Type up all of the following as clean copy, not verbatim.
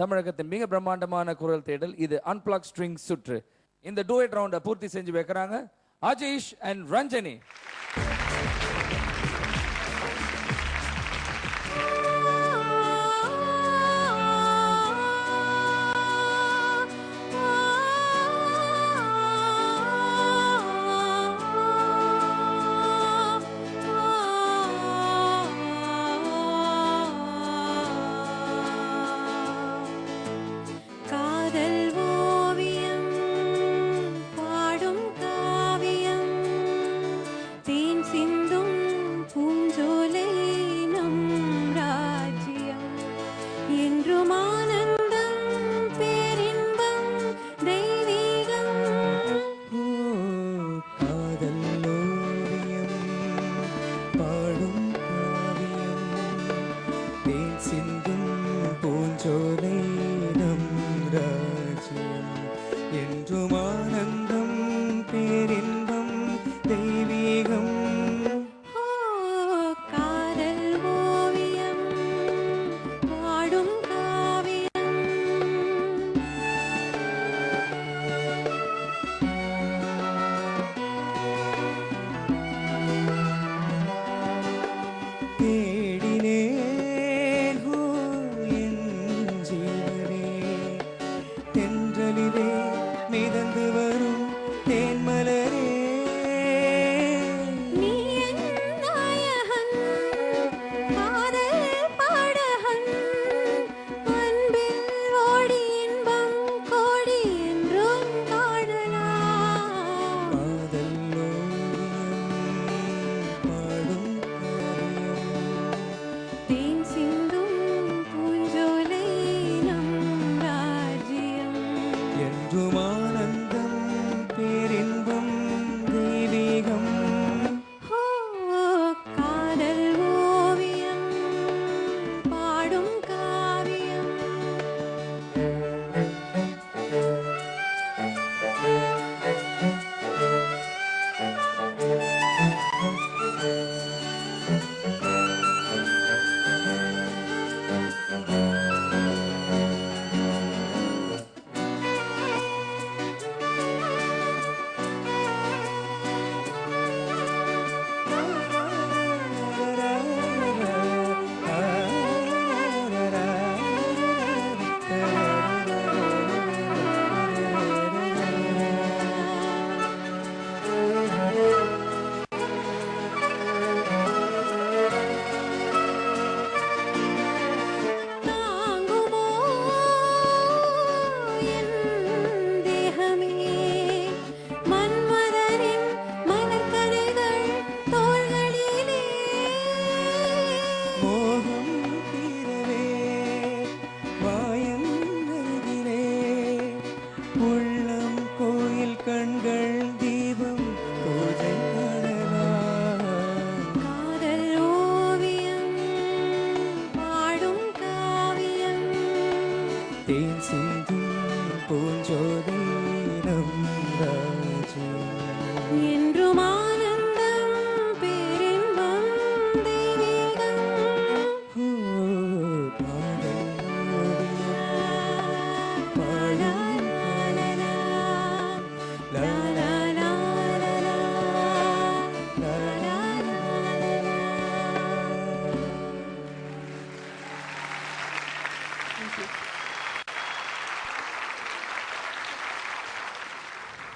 தமிழகத்தின் மிக பிரம்மாண்டமான குரல் தேடல் இது அன்பிளக் ஸ்ட்ரிங் சுற்று. இந்த டூயட் ரவுண்டை பூர்த்தி செஞ்சு வைக்கிறாங்க Ajeesh and Ranjani.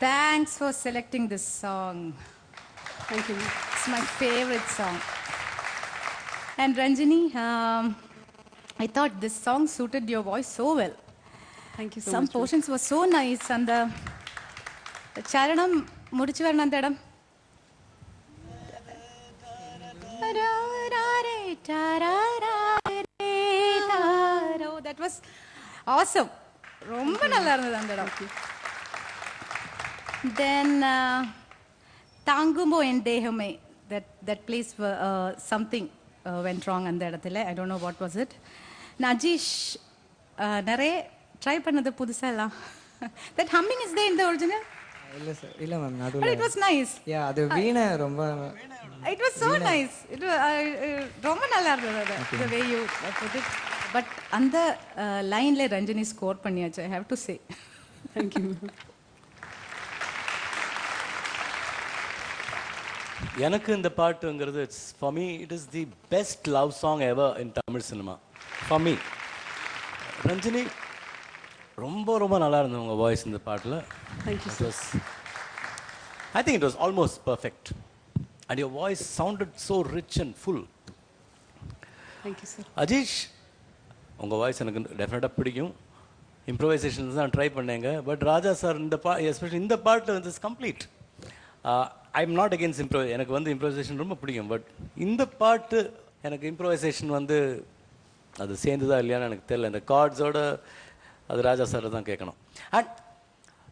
Thanks for selecting this song. Thank you. It's my favorite song. And Ranjani, I thought this song suited your voice so well. Thank you so Some much. portions were so nice. And the charanam mudichu varanandadam. Oh, that was awesome. Romba nalla irundhathu andadam. Then Tangumo and Dehame, that place something went wrong and I don't know what was it. Najish nare try பண்ணது புதுசா எல்லாம். That humming is there in the original? இல்ல sir இல்ல ma'am நடுவுல. But it was nice. Yeah, அது வீணை ரொம்ப It was so nice. It was ரொம்ப நல்லா இருந்தது. The way you put it. But அந்த லைன்ல ரஞ்சினி ஸ்கோர் பண்ணியாச்சு, I have to say. Thank you ma'am. எனக்கு இந்த பாட்டுங்கிறது it's for me it is the best love song ever in Tamil cinema for me. Ranjini ரொம்ப ரொம்ப நல்லா இருந்தது உங்கள் வாய்ஸ் இந்த பாட்டில். Thank you It was, I think it was almost perfect. And your voice sounded so rich and full. Thank you sir. Ajeesh, உங்கள் voice எனக்கு டெஃபினட்டாக பிடிக்கும். இம்ப்ரவைசேஷன்ஸ் தான் ட்ரை பண்ணேங்க. பட் ராஜா சார் இந்த எஸ்பெஷலி இந்த பாட்டு வந்து is complete. I am not against எனக்கு வந்து இம்ப்ரவைசேஷன் ரொம்ப பிடிக்கும். பட் இந்த பாட்டு எனக்கு இம்ப்ரவைசேஷன் வந்து அது சேர்ந்துதா இல்லையான்னு எனக்கு தெரியல. இந்த கார்ட்ஸோட அது ராஜா சார் தான் கேட்கணும். And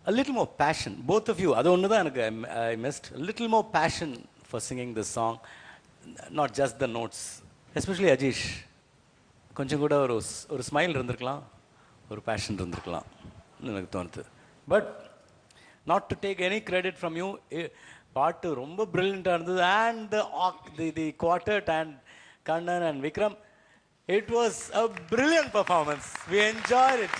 a little more passion, both of you. அது ஒன்று தான் எனக்கு I missed. A little more passion for singing this song, not just the notes. Especially Ajeesh, கொஞ்சம் கூட ஒரு ஸ்மைல் இருந்திருக்கலாம், ஒரு பேஷன் இருந்திருக்கலாம் எனக்கு தோணுது. But not to take any credit from you, பாட்டு ரொம்ப பிரில்லியண்ட்டாக இருந்தது. And the quartet and Kannan and Vikram, it was a brilliant performance. We enjoyed it.